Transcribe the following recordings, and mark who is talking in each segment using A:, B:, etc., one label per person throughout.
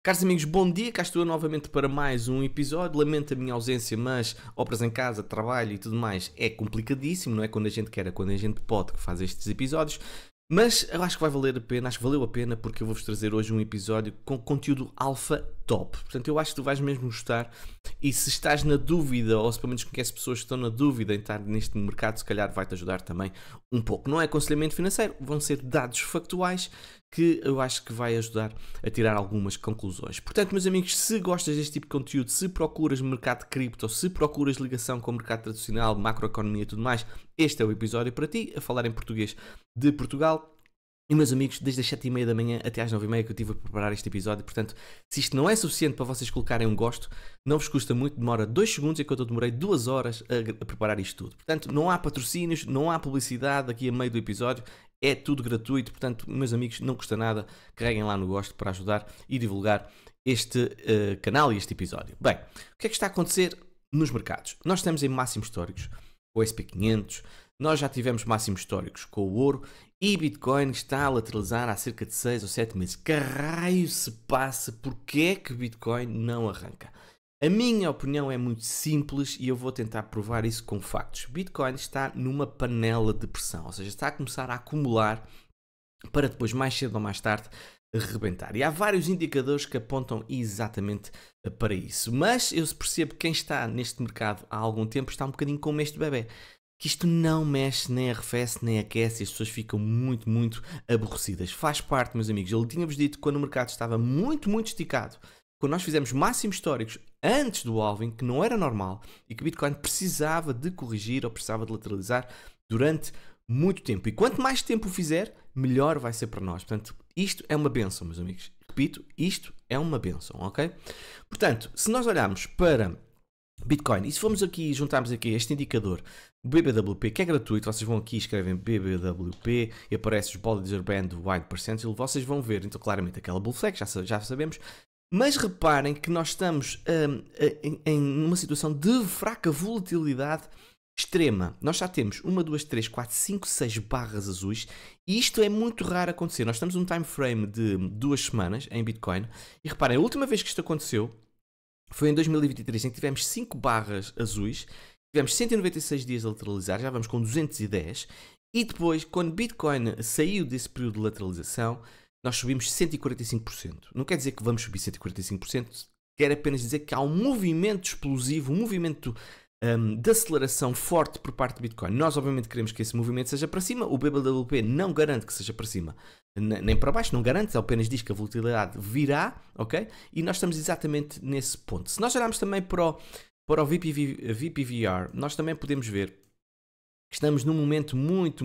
A: Caros amigos, bom dia, cá estou eu novamente para mais um episódio. Lamento a minha ausência, mas obras em casa, trabalho e tudo mais é complicadíssimo, não é quando a gente quer, é quando a gente pode que faz estes episódios. Mas eu acho que vai valer a pena, acho que valeu a pena porque eu vou-vos trazer hoje um episódio com conteúdo alfa top. Portanto, eu acho que tu vais mesmo gostar e se estás na dúvida, ou se pelo menos conheces pessoas que estão na dúvida em estar neste mercado, se calhar vai-te ajudar também um pouco. Não é aconselhamento financeiro, vão ser dados factuais que eu acho que vai ajudar a tirar algumas conclusões. Portanto, meus amigos, se gostas deste tipo de conteúdo, se procuras mercado de cripto, se procuras ligação com o mercado tradicional, macroeconomia e tudo mais, este é o episódio para ti, a falar em português de Portugal. E meus amigos, desde as 7h30 da manhã até às 9h30 que eu estive a preparar este episódio, portanto, se isto não é suficiente para vocês colocarem um gosto, não vos custa muito, demora 2 segundos, enquanto eu demorei 2 horas a preparar isto tudo. Portanto, não há patrocínios, não há publicidade aqui a meio do episódio, é tudo gratuito, portanto, meus amigos, não custa nada, carreguem lá no gosto para ajudar e divulgar este canal e este episódio. Bem, o que é que está a acontecer nos mercados? Nós estamos em máximos históricos, o SP500, nós já tivemos máximos históricos com o ouro e Bitcoin está a lateralizar há cerca de 6 ou 7 meses. Que raio se passa? Porquê é que Bitcoin não arranca? A minha opinião é muito simples e eu vou tentar provar isso com factos. Bitcoin está numa panela de pressão, ou seja, está a começar a acumular para depois, mais cedo ou mais tarde, rebentar. E há vários indicadores que apontam exatamente para isso. Mas eu percebo que quem está neste mercado há algum tempo está um bocadinho como este bebê. Que isto não mexe, nem arrefece, nem aquece e as pessoas ficam muito aborrecidas. Faz parte, meus amigos. Eu tinha-vos dito que quando o mercado estava muito esticado, quando nós fizemos máximos históricos antes do halving, que não era normal e que o Bitcoin precisava de corrigir ou precisava de lateralizar durante muito tempo. E quanto mais tempo o fizer, melhor vai ser para nós. Portanto, isto é uma benção, meus amigos. Repito, isto é uma benção, ok? Portanto, se nós olharmos para Bitcoin, e se formos aqui, juntarmos aqui este indicador BBWP, que é gratuito, vocês vão aqui, escrevem BBWP e aparece os Bollinger Band Wide Percentile, vocês vão ver, então claramente aquela bull flag, já sabemos, mas reparem que nós estamos em uma situação de fraca volatilidade extrema. Nós já temos 1, 2, 3, 4, 5, 6 barras azuis e isto é muito raro acontecer. Nós estamos num time frame de 2 semanas em Bitcoin e reparem, a última vez que isto aconteceu foi em 2023, em que tivemos 5 barras azuis, tivemos 196 dias a lateralizar, já vamos com 210, e depois, quando Bitcoin saiu desse período de lateralização, nós subimos 145%. Não quer dizer que vamos subir 145%, quer apenas dizer que há um movimento explosivo, um movimento de aceleração forte por parte do Bitcoin. Nós obviamente queremos que esse movimento seja para cima, o BBWP não garante que seja para cima nem para baixo, não garante, apenas diz que a volatilidade virá, ok? E nós estamos exatamente nesse ponto. Se nós olharmos também para o VPVR, nós também podemos ver que estamos num momento muito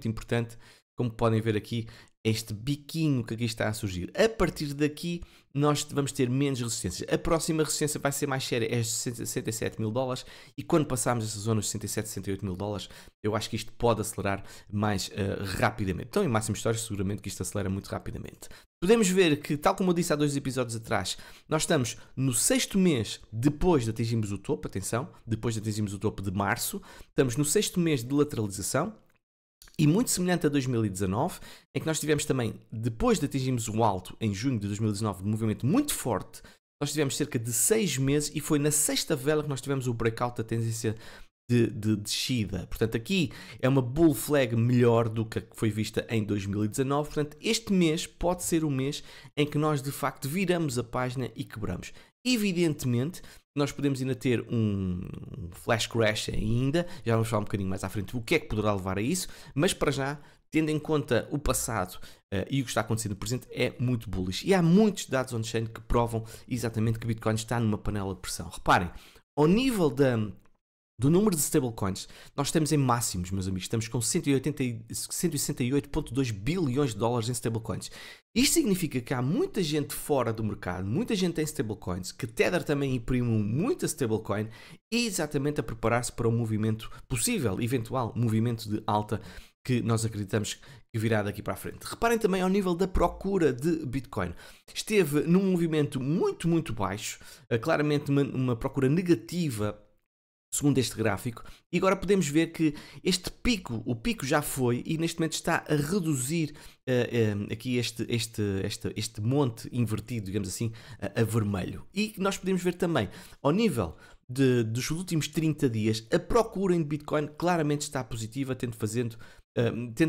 A: importante, como podem ver aqui, este biquinho que aqui está a surgir. A partir daqui, nós vamos ter menos resistências. A próxima resistência vai ser mais séria, é os 67 mil dólares, e quando passarmos essa zona dos 67, 68 mil dólares, eu acho que isto pode acelerar mais rapidamente. Então, em máximo histórico, seguramente que isto acelera muito rapidamente. Podemos ver que, tal como eu disse há 2 episódios atrás, nós estamos no 6º mês depois de atingirmos o topo, atenção, depois de atingirmos o topo de março, estamos no 6º mês de lateralização, e muito semelhante a 2019, em que nós tivemos também, depois de atingirmos o alto em junho de 2019, de um movimento muito forte, nós tivemos cerca de 6 meses e foi na 6ª vela que nós tivemos o breakout da tendência de descida. Portanto, aqui é uma bull flag melhor do que foi vista em 2019. Portanto, este mês pode ser o mês em que nós, de facto, viramos a página e quebramos. Evidentemente, nós podemos ainda ter um flash crash ainda, já vamos falar um bocadinho mais à frente o que é que poderá levar a isso, mas para já, tendo em conta o passado e o que está acontecendo no presente, é muito bullish. E há muitos dados on-chain que provam exatamente que o Bitcoin está numa panela de pressão. Reparem, ao nível do número de stablecoins, nós estamos em máximos, meus amigos. Estamos com 168,2 bilhões de dólares em stablecoins. Isto significa que há muita gente fora do mercado, muita gente em stablecoins, que Tether também imprime muita stablecoin, exatamente a preparar-se para um movimento possível, eventual movimento de alta que nós acreditamos que virá daqui para a frente. Reparem também ao nível da procura de Bitcoin. Esteve num movimento muito baixo, claramente uma procura negativa segundo este gráfico, e agora podemos ver que o pico já foi e neste momento está a reduzir aqui este monte invertido, digamos assim, a vermelho. E nós podemos ver também, ao nível dos últimos 30 dias, a procura em Bitcoin claramente está positiva, tendo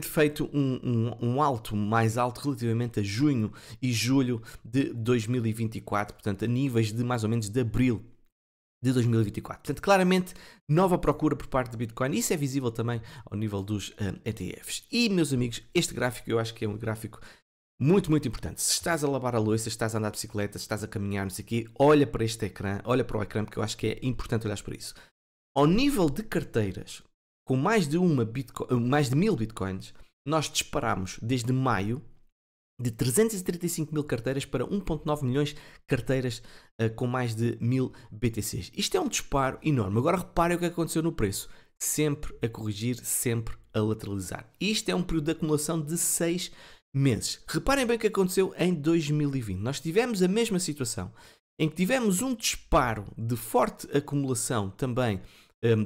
A: feito um alto mais alto relativamente a junho e julho de 2024, portanto a níveis de mais ou menos de abril de 2024. Portanto, claramente, nova procura por parte do Bitcoin. Isso é visível também ao nível dos ETFs. E, meus amigos, este gráfico eu acho que é um gráfico muito, muito importante. Se estás a lavar a louça, se estás a andar de bicicleta, se estás a caminhar, não sei o quê, olha para este ecrã, olha para o ecrã, porque eu acho que é importante olhar para isso. Ao nível de carteiras, com mais de 1000 Bitcoins, nós disparamos desde maio de 335 mil carteiras para 1,9 milhões de carteiras com mais de 1000 BTCs. Isto é um disparo enorme. Agora reparem o que aconteceu no preço. Sempre a corrigir, sempre a lateralizar. Isto é um período de acumulação de 6 meses. Reparem bem o que aconteceu em 2020. Nós tivemos a mesma situação, em que tivemos um disparo de forte acumulação também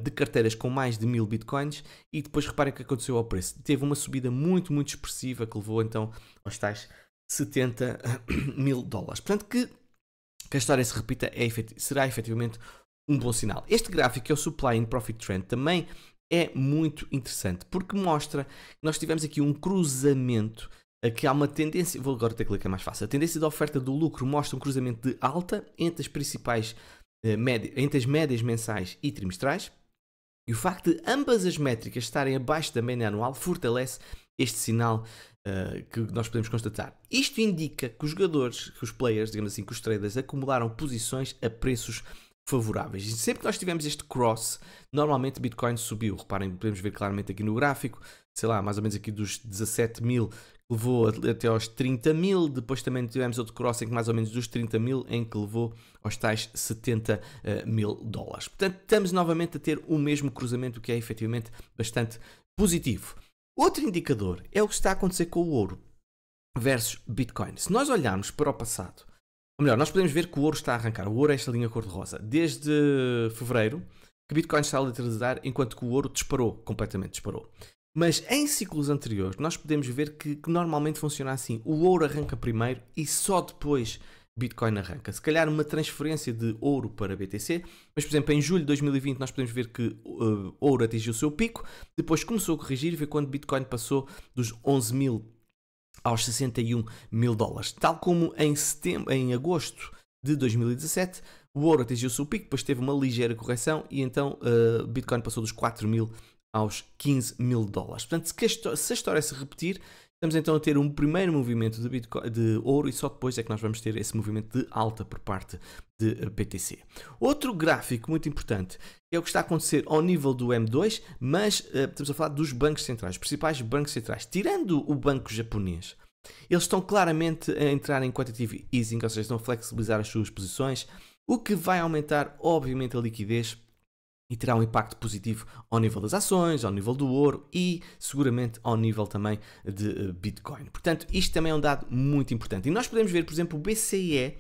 A: de carteiras com mais de 1000 bitcoins e depois reparem o que aconteceu ao preço. Teve uma subida muito, muito expressiva que levou então aos tais 70 mil dólares. Portanto, que a história se repita será efetivamente um bom sinal. Este gráfico, que é o Supply and Profit Trend, também é muito interessante porque mostra que nós tivemos aqui um cruzamento, que há uma tendência, vou agora ter que clicar mais fácil, a tendência da oferta do lucro mostra um cruzamento de alta entre as principais entre as médias mensais e trimestrais, e o facto de ambas as métricas estarem abaixo da média anual fortalece este sinal que nós podemos constatar. Isto indica que os jogadores, que os players, digamos assim, que os traders acumularam posições a preços favoráveis. E sempre que nós tivemos este cross, normalmente Bitcoin subiu. Reparem, podemos ver claramente aqui no gráfico, sei lá, mais ou menos aqui dos 17 mil, levou até aos 30 mil, depois também tivemos outro crossing mais ou menos dos 30 mil, em que levou aos tais 70 mil dólares. Portanto, estamos novamente a ter o mesmo cruzamento, que é efetivamente bastante positivo. Outro indicador é o que está a acontecer com o ouro versus Bitcoin. Se nós olharmos para o passado, ou melhor, nós podemos ver que o ouro está a arrancar. O ouro é esta linha cor-de-rosa. Desde fevereiro, que Bitcoin está a lateralizar, enquanto que o ouro completamente disparou. Mas em ciclos anteriores, nós podemos ver que normalmente funciona assim. O ouro arranca primeiro e só depois Bitcoin arranca. Se calhar uma transferência de ouro para BTC, mas por exemplo em julho de 2020 nós podemos ver que ouro atingiu o seu pico, depois começou a corrigir e foi quando Bitcoin passou dos 11 mil aos 61 mil dólares. Tal como em agosto de 2017, o ouro atingiu o seu pico, depois teve uma ligeira correção e então Bitcoin passou dos 4 mil aos 15 mil dólares. Portanto, se a história se repetir, estamos então a ter um primeiro movimento de ouro e só depois é que nós vamos ter esse movimento de alta por parte de BTC. Outro gráfico muito importante é o que está a acontecer ao nível do M2, mas estamos a falar dos bancos centrais, os principais bancos centrais. Tirando o banco japonês, eles estão claramente a entrar em quantitative easing, ou seja, estão a flexibilizar as suas posições, o que vai aumentar, obviamente, a liquidez e terá um impacto positivo ao nível das ações, ao nível do ouro e seguramente ao nível também de Bitcoin. Portanto, isto também é um dado muito importante. E nós podemos ver, por exemplo, o BCE,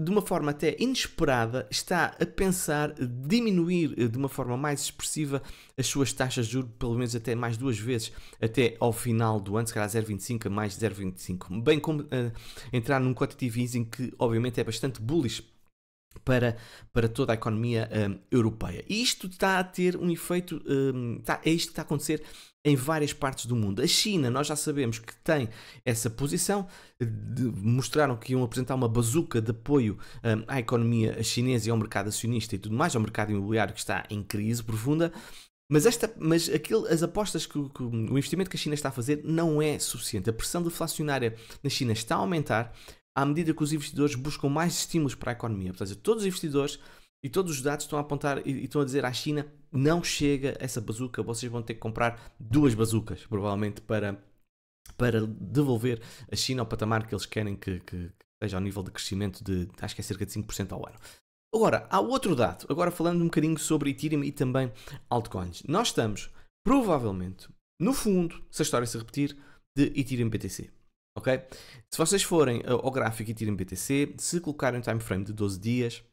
A: de uma forma até inesperada, está a pensar diminuir de uma forma mais expressiva as suas taxas de juros, pelo menos até mais 2 vezes, até ao final do ano, se calhar 0,25 a mais 0,25. Bem como entrar num quantitative easing que obviamente é bastante bullish para toda a economia europeia. E isto está a ter um efeito, é isto que está a acontecer em várias partes do mundo. A China, nós já sabemos que tem essa posição, mostraram que iam apresentar uma bazuca de apoio à economia chinesa e ao mercado acionista e tudo mais, ao mercado imobiliário que está em crise profunda. Mas as apostas que o investimento que a China está a fazer não é suficiente. A pressão deflacionária na China está a aumentar à medida que os investidores buscam mais estímulos para a economia. Portanto, todos os investidores e todos os dados estão a apontar e estão a dizer à China: não chega essa bazuca, vocês vão ter que comprar 2 bazucas, provavelmente, para devolver a China ao patamar que eles querem que esteja ao nível de crescimento de, acho que é cerca de 5% ao ano. Agora, há outro dado, agora falando um bocadinho sobre Ethereum e também altcoins. Nós estamos, provavelmente, no fundo, se a história se repetir, de Ethereum BTC. Okay? Se vocês forem ao gráfico Ethereum BTC, se colocarem um time frame de 12 dias,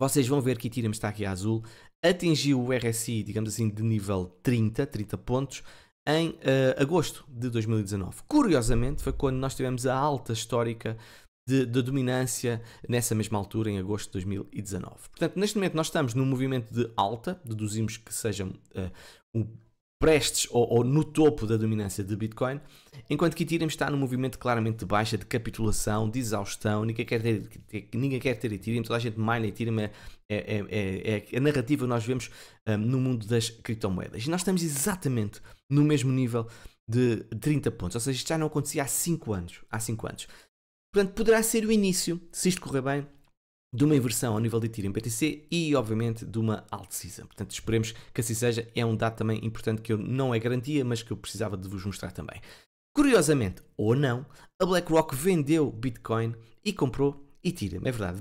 A: vocês vão ver que Ethereum está aqui a azul, atingiu o RSI, digamos assim, de nível 30 pontos, em agosto de 2019. Curiosamente, foi quando nós tivemos a alta histórica de dominância nessa mesma altura, em agosto de 2019. Portanto, neste momento nós estamos num movimento de alta, deduzimos que sejam prestes ou no topo da dominância de Bitcoin, enquanto que Ethereum está num movimento claramente de baixa, de capitulação, de exaustão. Ninguém quer ter Ethereum, toda a gente mine Ethereum, é a narrativa que nós vemos no mundo das criptomoedas. E nós estamos exatamente no mesmo nível de 30 pontos, ou seja, isto já não acontecia há 5 anos. Portanto, poderá ser o início, se isto correr bem, de uma inversão ao nível de Ethereum BTC e, obviamente, de uma alt-season. Portanto, esperemos que assim seja. É um dado também importante que não é garantia, mas que eu precisava de vos mostrar também. Curiosamente, ou não, a BlackRock vendeu Bitcoin e comprou Ethereum. É verdade.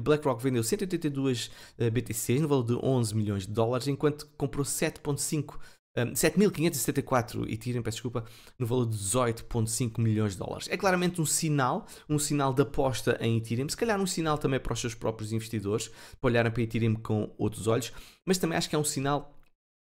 A: BlackRock vendeu 182 BTCs no valor de 11 milhões de dólares, enquanto comprou 7.574 Ethereum, peço desculpa, no valor de 18,5 milhões de dólares. É claramente um sinal de aposta em Ethereum, se calhar um sinal também para os seus próprios investidores, para olharem para Ethereum com outros olhos, mas também acho que é um sinal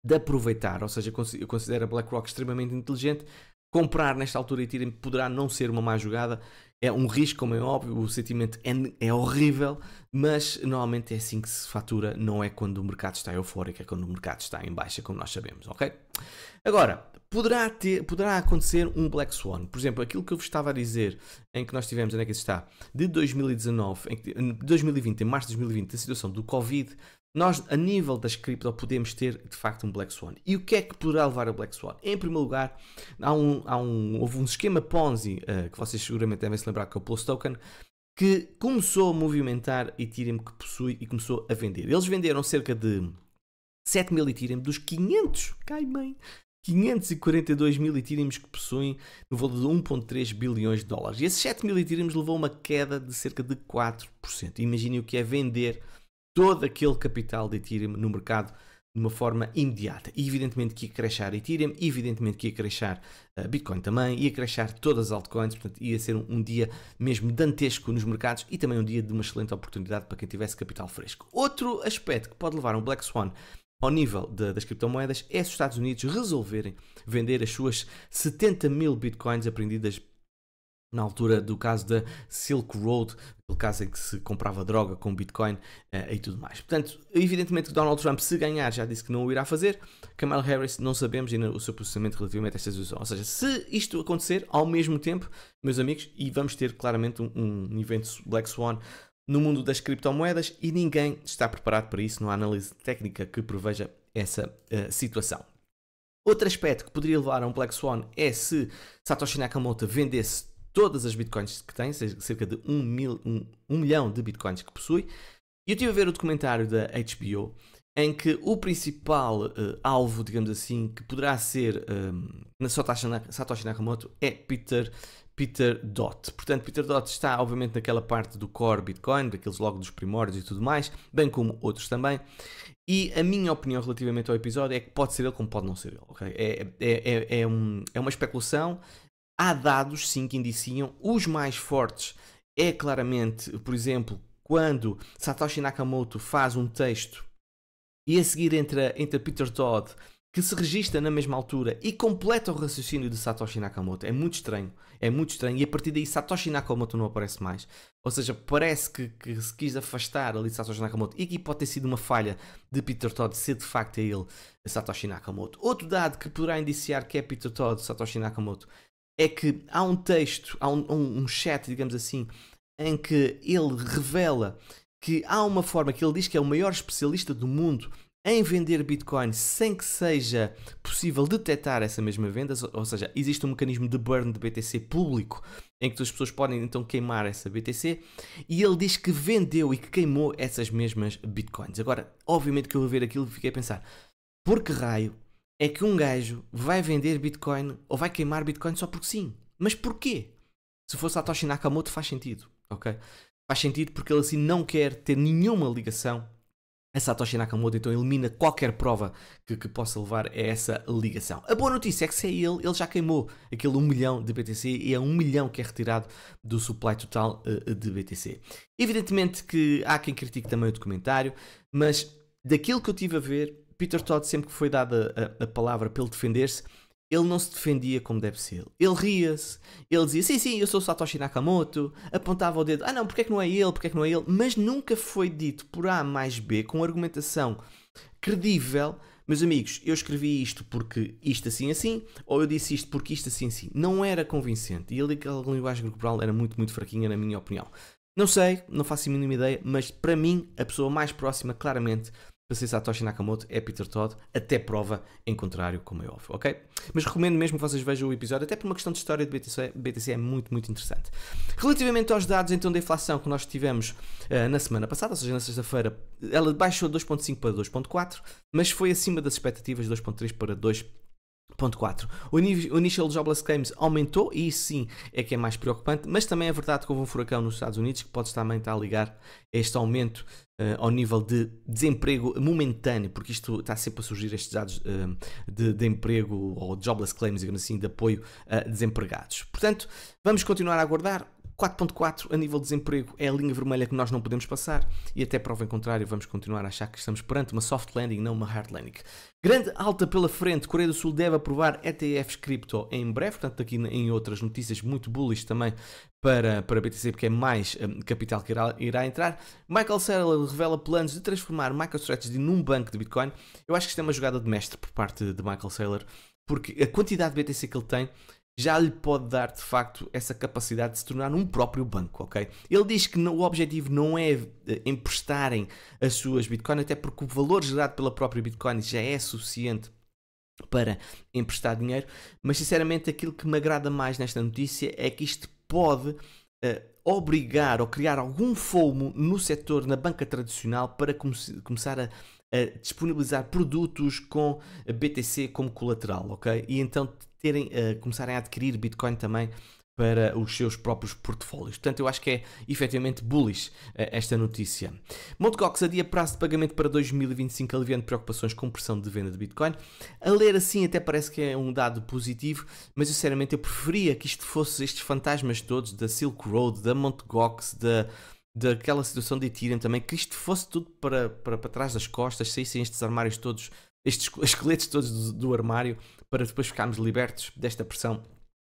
A: de aproveitar, ou seja, eu considero a BlackRock extremamente inteligente. Comprar nesta altura Ethereum poderá não ser uma má jogada, é um risco, como é óbvio, o sentimento é horrível, mas normalmente é assim que se fatura, não é quando o mercado está eufórico, é quando o mercado está em baixa, como nós sabemos, ok? Agora, poderá acontecer um Black Swan, por exemplo, aquilo que eu vos estava a dizer, em que nós tivemos, onde é que isso está, de 2019, 2020, em março de 2020, a situação do Covid. Nós, a nível das cripto, podemos ter, de facto, um Black Swan. E o que é que poderá levar a Black Swan? Em primeiro lugar, houve um esquema Ponzi, que vocês seguramente devem se lembrar, que é o Pulse Token, que começou a movimentar Ethereum que possui e começou a vender. Eles venderam cerca de 7 mil Ethereum dos 542 mil Ethereum que possuem no valor de 1,3 bilhões de dólares. E esses 7 mil Ethereum levou uma queda de cerca de 4%. Imaginem o que é vender todo aquele capital de Ethereum no mercado de uma forma imediata. E evidentemente que ia crescer Ethereum, evidentemente que ia crescer Bitcoin também, ia crescer todas as altcoins, portanto ia ser um dia mesmo dantesco nos mercados e também um dia de uma excelente oportunidade para quem tivesse capital fresco. Outro aspecto que pode levar um Black Swan ao nível das criptomoedas é os Estados Unidos resolverem vender as suas 70 mil Bitcoins apreendidas na altura do caso da Silk Road, o caso em que se comprava droga com Bitcoin e tudo mais. Portanto, evidentemente que Donald Trump, se ganhar, já disse que não o irá fazer. Kamala Harris, não sabemos ainda o seu posicionamento relativamente a esta situação. Ou seja, se isto acontecer ao mesmo tempo, meus amigos, e vamos ter claramente um evento Black Swan no mundo das criptomoedas e ninguém está preparado para isso, não há análise técnica que preveja essa situação. Outro aspecto que poderia levar a um Black Swan é se Satoshi Nakamoto vendesse todas as bitcoins que tem, cerca de 1 milhão de bitcoins que possui. E eu estive a ver o documentário da HBO, em que o principal alvo, digamos assim, que poderá ser na Satoshi Nakamoto é Peter Dot. Portanto, Peter Dot está obviamente naquela parte do core Bitcoin, daqueles logo dos primórdios e tudo mais, bem como outros também. E a minha opinião relativamente ao episódio é que pode ser ele como pode não ser ele. Okay? É uma especulação. Há dados, sim, que indiciam. Os mais fortes é claramente, por exemplo, quando Satoshi Nakamoto faz um texto e a seguir entra Peter Todd, que se registra na mesma altura e completa o raciocínio de Satoshi Nakamoto. É muito estranho. E a partir daí Satoshi Nakamoto não aparece mais. Ou seja, parece que se quis afastar ali de Satoshi Nakamoto e que pode ter sido uma falha de Peter Todd ser de facto ele, Satoshi Nakamoto. Outro dado que poderá indiciar que é Peter Todd, Satoshi Nakamoto, é que há um texto, há um chat, digamos assim, em que ele revela que há uma forma que ele diz que é o maior especialista do mundo em vender Bitcoin sem que seja possível detectar essa mesma venda, ou seja, existe um mecanismo de burn de BTC público em que as pessoas podem então queimar essa BTC e ele diz que vendeu e que queimou essas mesmas Bitcoins. Agora, obviamente que eu ao ver aquilo fiquei a pensar, por que raio é que um gajo vai vender Bitcoin ou vai queimar Bitcoin só porque sim? Mas porquê? Se for Satoshi Nakamoto faz sentido, ok? Faz sentido porque ele assim não quer ter nenhuma ligação a Satoshi Nakamoto então elimina qualquer prova que possa levar a essa ligação. A boa notícia é que se é ele já queimou aquele 1 milhão de BTC e é 1 milhão que é retirado do supply total de BTC. Evidentemente que há quem critique também o documentário, mas daquilo que eu tive a ver, Peter Todd, sempre que foi dada a palavra para ele defender-se, ele não se defendia como deve ser. Ele ria-se, ele dizia, sim, eu sou Satoshi Nakamoto, apontava o dedo, não, porque é que não é ele, mas nunca foi dito por A mais B, com argumentação credível. Meus amigos, eu escrevi isto porque isto assim, ou eu disse isto porque isto assim. Não era convincente, e ali aquela linguagem corporal era muito, muito fraquinha, na minha opinião. Não sei, não faço a mínima ideia, mas para mim, a pessoa mais próxima, claramente, para ser Satoshi Nakamoto é Peter Todd, até prova em contrário, como é óbvio, ok? Mas recomendo mesmo que vocês vejam o episódio, até por uma questão de história de BTC é muito, muito interessante. Relativamente aos dados então da inflação que nós tivemos na semana passada, ou seja, na sexta-feira, ela baixou de 2.5 para 2.4, mas foi acima das expectativas de 2.3 para 2.4. O Initial Jobless Claims aumentou e isso sim é que é mais preocupante, mas também é verdade que houve um furacão nos Estados Unidos que pode também estar a ligar este aumento ao nível de desemprego momentâneo, porque isto está sempre a surgir estes dados de emprego ou jobless claims, digamos assim, de apoio a desempregados. Portanto, vamos continuar a aguardar. 4.4 a nível de desemprego é a linha vermelha que nós não podemos passar e até prova em contrário vamos continuar a achar que estamos perante uma soft landing, não uma hard landing. Grande alta pela frente, Coreia do Sul deve aprovar ETFs cripto em breve, portanto aqui em outras notícias muito bullish também para BTC, porque é mais capital que irá entrar. Michael Saylor revela planos de transformar MicroStrategy num banco de Bitcoin. Eu acho que isto é uma jogada de mestre por parte de Michael Saylor, porque a quantidade de BTC que ele tem já lhe pode dar, de facto, essa capacidade de se tornar um próprio banco, ok? Ele diz que o objetivo não é emprestarem as suas Bitcoin, até porque o valor gerado pela própria Bitcoin já é suficiente para emprestar dinheiro, mas sinceramente aquilo que me agrada mais nesta notícia é que isto pode obrigar ou criar algum FOMO no setor, na banca tradicional, para começar a disponibilizar produtos com BTC como colateral, ok? E então começarem a adquirir Bitcoin também para os seus próprios portfólios. Portanto, eu acho que é efetivamente bullish esta notícia. Mt. Gox adia prazo de pagamento para 2025, aliviando preocupações com pressão de venda de Bitcoin. A ler assim até parece que é um dado positivo, mas eu, sinceramente eu preferia que isto fosse estes fantasmas todos da Silk Road, da Mt. Gox, daquela situação de Ethereum também, que isto fosse tudo para trás das costas, saíssem estes armários todos, estes esqueletos todos do armário, para depois ficarmos libertos desta pressão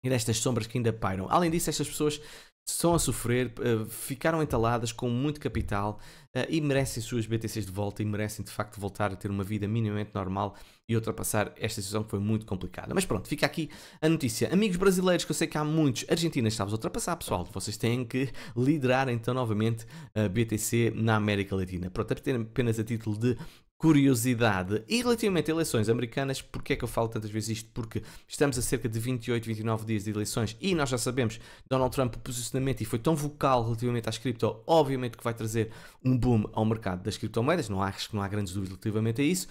A: e destas sombras que ainda pairam. Além disso, estas pessoas estão a sofrer, ficaram entaladas com muito capital e merecem suas BTCs de volta e merecem de facto voltar a ter uma vida minimamente normal e ultrapassar esta situação que foi muito complicada. Mas pronto, fica aqui a notícia. Amigos brasileiros, que eu sei que há muitos, Argentina está-vos a ultrapassar, pessoal. Vocês têm que liderar então novamente a BTC na América Latina. Pronto, apenas a título de curiosidade. E relativamente a eleições americanas, porque é que eu falo tantas vezes isto? Porque estamos a cerca de 28, 29 dias de eleições e nós já sabemos, Donald Trump, o posicionamento, e foi tão vocal relativamente às cripto, obviamente que vai trazer um boom ao mercado das criptomoedas, acho que não há grandes dúvidas relativamente a isso.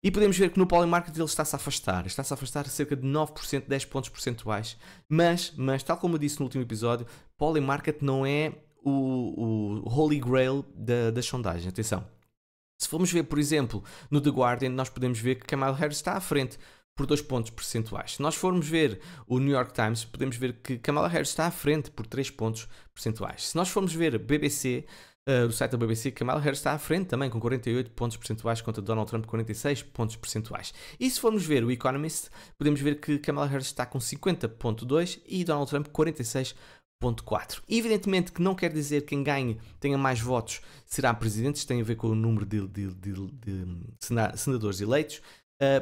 A: E podemos ver que no Polymarket ele está-se a afastar cerca de 9%, 10 pontos percentuais, mas tal como eu disse no último episódio, Polymarket não é o Holy Grail das sondagens, atenção. Se formos ver, por exemplo, no The Guardian, nós podemos ver que Kamala Harris está à frente por 2 pontos percentuais. Se nós formos ver o New York Times, podemos ver que Kamala Harris está à frente por 3 pontos percentuais. Se nós formos ver BBC, do site da BBC, Kamala Harris está à frente também com 48 pontos percentuais contra Donald Trump 46 pontos percentuais. E se formos ver o Economist, podemos ver que Kamala Harris está com 50.2 e Donald Trump 46.4. Evidentemente que não quer dizer que quem ganhe tenha mais votos será presidente, isto tem a ver com o número de senadores eleitos.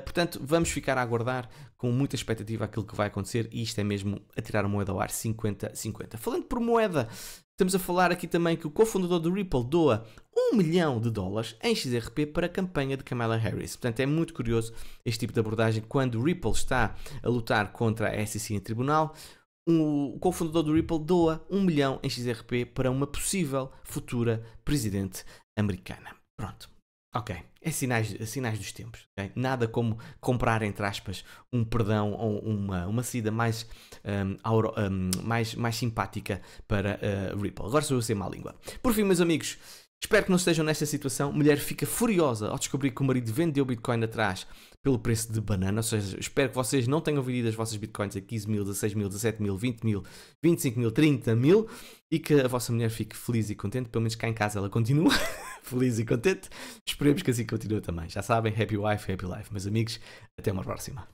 A: Portanto, vamos ficar a aguardar com muita expectativa aquilo que vai acontecer e isto é mesmo a tirar a moeda ao ar 50-50. Falando por moeda, estamos a falar aqui também que o cofundador do Ripple doa $1 milhão em XRP para a campanha de Kamala Harris. Portanto, é muito curioso este tipo de abordagem quando o Ripple está a lutar contra a SEC em tribunal. O cofundador do Ripple doa $1 milhão em XRP para uma possível futura presidente americana. Pronto. Ok, é sinais dos tempos. Okay? Nada como comprar, entre aspas, um perdão ou uma saída mais simpática para Ripple. Agora sou eu a ser má língua. Por fim, meus amigos, Espero que não estejam nesta situação. Mulher fica furiosa ao descobrir que o marido vendeu Bitcoin atrás pelo preço de banana. Ou seja, espero que vocês não tenham vendido as vossas Bitcoins a 15 mil, 16 mil, 17 mil, 20 mil, 25 mil, 30 mil. E que a vossa mulher fique feliz e contente. Pelo menos cá em casa ela continua feliz e contente. Esperemos que assim continue também. Já sabem, happy wife, happy life. Meus amigos, até uma próxima.